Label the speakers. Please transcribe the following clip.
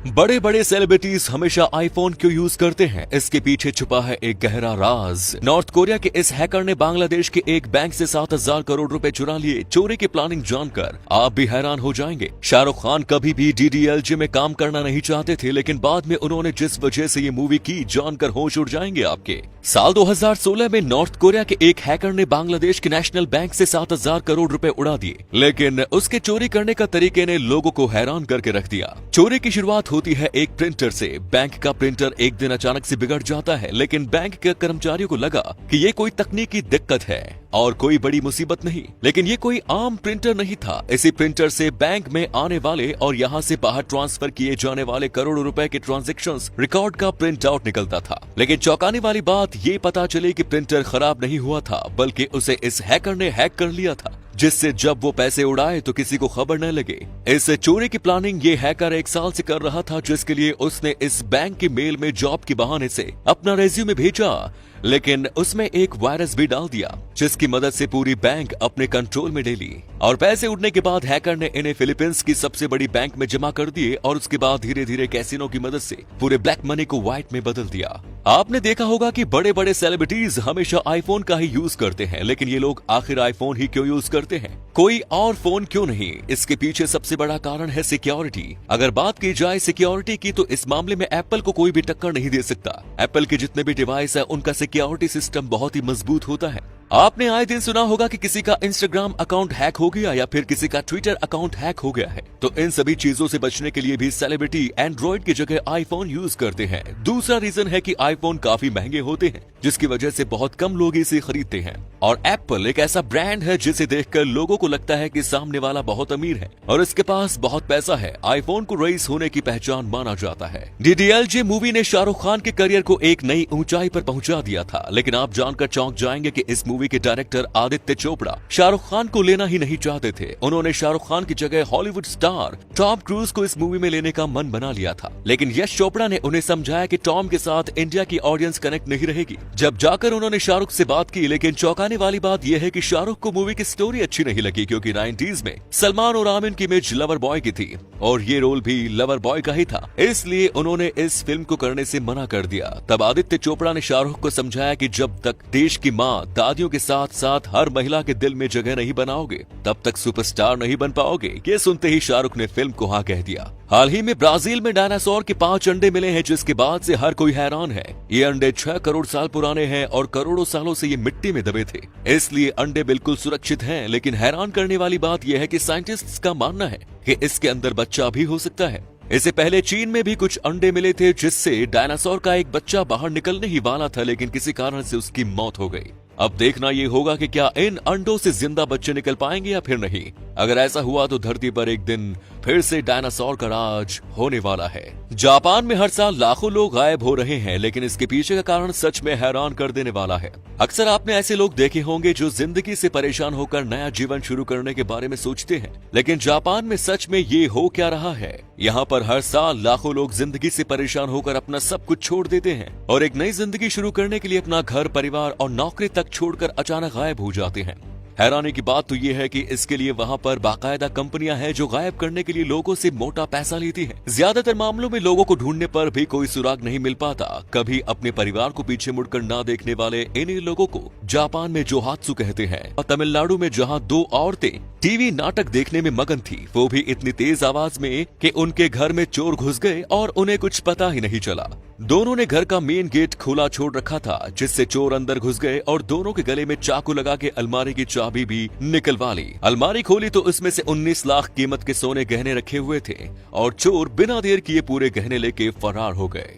Speaker 1: बड़े बड़े सेलिब्रिटीज हमेशा आईफोन क्यों यूज करते हैं, इसके पीछे छुपा है एक गहरा राज। नॉर्थ कोरिया के इस हैकर ने बांग्लादेश के एक बैंक से 7,000 करोड़ रुपए चुरा लिए। चोरी की प्लानिंग जानकर आप भी हैरान हो जाएंगे। शाहरुख खान कभी भी डीडीएलजे में काम करना नहीं चाहते थे, लेकिन बाद में उन्होंने जिस वजह से ये मूवी की, जानकर होश उड़ जाएंगे आपके। साल 2016 में नॉर्थ कोरिया के एक हैकर ने बांग्लादेश के नेशनल बैंक से 7,000 करोड़ रुपए उड़ा दिए, लेकिन उसके चोरी करने का तरीके ने लोगों को हैरान करके रख दिया। चोरी की शुरुआत होती है एक प्रिंटर से। बैंक का प्रिंटर एक दिन अचानक से बिगड़ जाता है, लेकिन बैंक के कर्मचारियों को लगा कि ये कोई तकनीकी दिक्कत है और कोई बड़ी मुसीबत नहीं। लेकिन ये कोई आम प्रिंटर नहीं था। इसी प्रिंटर से बैंक में आने वाले और यहाँ से बाहर ट्रांसफर किए जाने वाले करोड़ों रुपए के ट्रांजैक्शंस रिकॉर्ड का प्रिंट आउट निकलता था। लेकिन चौंकाने वाली बात ये पता चली कि प्रिंटर खराब नहीं हुआ था, बल्कि उसे इस हैकर ने हैक कर लिया था, जिससे जब वो पैसे उड़ाए तो किसी को खबर न लगे। इस चोरी की प्लानिंग ये हैकर 1 साल से कर रहा था, जिसके लिए उसने इस बैंक की मेल में जॉब के बहाने से अपना रेज्यूमे भेजा, लेकिन उसमें एक वायरस भी डाल दिया, जिसकी मदद से पूरी बैंक अपने कंट्रोल में ले ली। और पैसे उड़ने के बाद हैकर ने इन्हें फिलीपींस की सबसे बड़ी बैंक में जमा कर दिए और उसके बाद धीरे धीरे कैसीनो की मदद से पूरे ब्लैक मनी को व्हाइट में बदल दिया। आपने देखा होगा कि बड़े बड़े सेलिब्रिटीज हमेशा आईफोन का ही यूज करते हैं, लेकिन ये लोग आखिर आईफोन ही क्यों यूज करते हैं, कोई और फोन क्यों नहीं? इसके पीछे सबसे बड़ा कारण है सिक्योरिटी। अगर बात की जाए सिक्योरिटी की, तो इस मामले में एप्पल को कोई भी टक्कर नहीं दे सकता। एप्पल के जितने भी डिवाइस है, उनका सिक्योरिटी सिस्टम बहुत ही मजबूत होता है। आपने आए दिन सुना होगा कि किसी का इंस्टाग्राम अकाउंट हैक हो गया या फिर किसी का ट्विटर अकाउंट हैक हो गया है। तो इन सभी चीजों से बचने के लिए भी सेलिब्रिटी एंड्रॉइड की जगह आईफोन यूज करते हैं। दूसरा रीजन है कि आईफोन काफी महंगे होते हैं, जिसकी वजह से बहुत कम लोग इसे खरीदते हैं। और एप्पल एक ऐसा ब्रांड है जिसे देखकर लोगों को लगता है कि सामने वाला बहुत अमीर है और इसके पास बहुत पैसा है। आईफोन को रईस होने की पहचान माना जाता है। डीडीएलजे मूवी ने शाहरुख खान के करियर को एक नई ऊंचाई पर पहुंचा दिया था, लेकिन आप जानकर चौंक जाएंगे कि इस मूवी के डायरेक्टर आदित्य चोपड़ा शाहरुख खान को लेना ही नहीं चाहते थे। उन्होंने शाहरुख खान की जगह हॉलीवुड स्टार टॉम क्रूज को इस मूवी में लेने का मन बना लिया था, लेकिन यश चोपड़ा ने उन्हें समझाया कि टॉम के साथ इंडिया की ऑडियंस कनेक्ट नहीं रहेगी। जब जाकर उन्होंने शाहरुख से बात की, लेकिन चौंकाने वाली बात यह है कि शाहरुख को मूवी की स्टोरी अच्छी नहीं लगी, क्योंकि 90s में सलमान और आमिर की इमेज लवर बॉय की थी और ये रोल भी लवर बॉय का ही था, इसलिए उन्होंने इस फिल्म को करने से मना कर दिया। तब आदित्य चोपड़ा ने शाहरुख को समझाया कि जब तक देश की माँ दादियों के साथ साथ हर महिला के दिल में जगह नहीं बनाओगे, तब तक सुपरस्टार नहीं बन पाओगे। ये सुनते ही शाहरुख ने फिल्म को हाँ कह दिया। हाल ही में ब्राजील में डायनासोर के 5 अंडे मिले हैं, जिसके बाद से हर कोई हैरान है। ये अंडे 6 करोड़ साल पुराने हैं और करोड़ों सालों से ये मिट्टी में दबे थे, इसलिए अंडे बिल्कुल सुरक्षित हैं। लेकिन हैरान करने वाली बात यह है कि साइंटिस्ट्स का मानना है कि इसके अंदर बच्चा भी हो सकता है। इससे पहले चीन में भी कुछ अंडे मिले थे, जिससे डायनासोर का एक बच्चा बाहर निकलने ही वाला था, लेकिन किसी कारण से उसकी मौत हो गई। अब देखना ये होगा कि क्या इन अंडों से जिंदा बच्चे निकल पाएंगे या फिर नहीं। अगर ऐसा हुआ तो धरती पर एक दिन फिर से डायनासोर का राज होने वाला है। जापान में हर साल लाखों लोग गायब हो रहे हैं, लेकिन इसके पीछे का कारण सच में हैरान कर देने वाला है। अक्सर आपने ऐसे लोग देखे होंगे जो जिंदगी से परेशान होकर नया जीवन शुरू करने के बारे में सोचते हैं, लेकिन जापान में सच में ये हो क्या रहा है? यहाँ पर हर साल लाखों लोग जिंदगी से परेशान होकर अपना सब कुछ छोड़ देते हैं और एक नई जिंदगी शुरू करने के लिए अपना घर, परिवार और नौकरी तक छोड़कर अचानक गायब हो जाते हैं। हैरानी की बात तो ये है कि इसके लिए वहाँ पर बाकायदा कंपनियां हैं जो गायब करने के लिए लोगों से मोटा पैसा लेती हैं। ज्यादातर मामलों में लोगों को ढूंढने पर भी कोई सुराग नहीं मिल पाता। कभी अपने परिवार को पीछे मुड़कर ना देखने वाले इन्हीं लोगों को जापान में जोहात्सु कहते हैं। और तमिलनाडु में जहाँ 2 औरतें टीवी नाटक देखने में मगन थी, वो भी इतनी तेज आवाज में कि उनके घर में चोर घुस गए और उन्हें कुछ पता ही नहीं चला। दोनों ने घर का मेन गेट खुला छोड़ रखा था, जिससे चोर अंदर घुस गए और दोनों के गले में चाकू लगा के अलमारी की चाबी भी निकलवा ली। अलमारी खोली तो उसमें से 19 लाख कीमत के सोने गहने रखे हुए थे और चोर बिना देर किए पूरे गहने लेके फरार हो गए।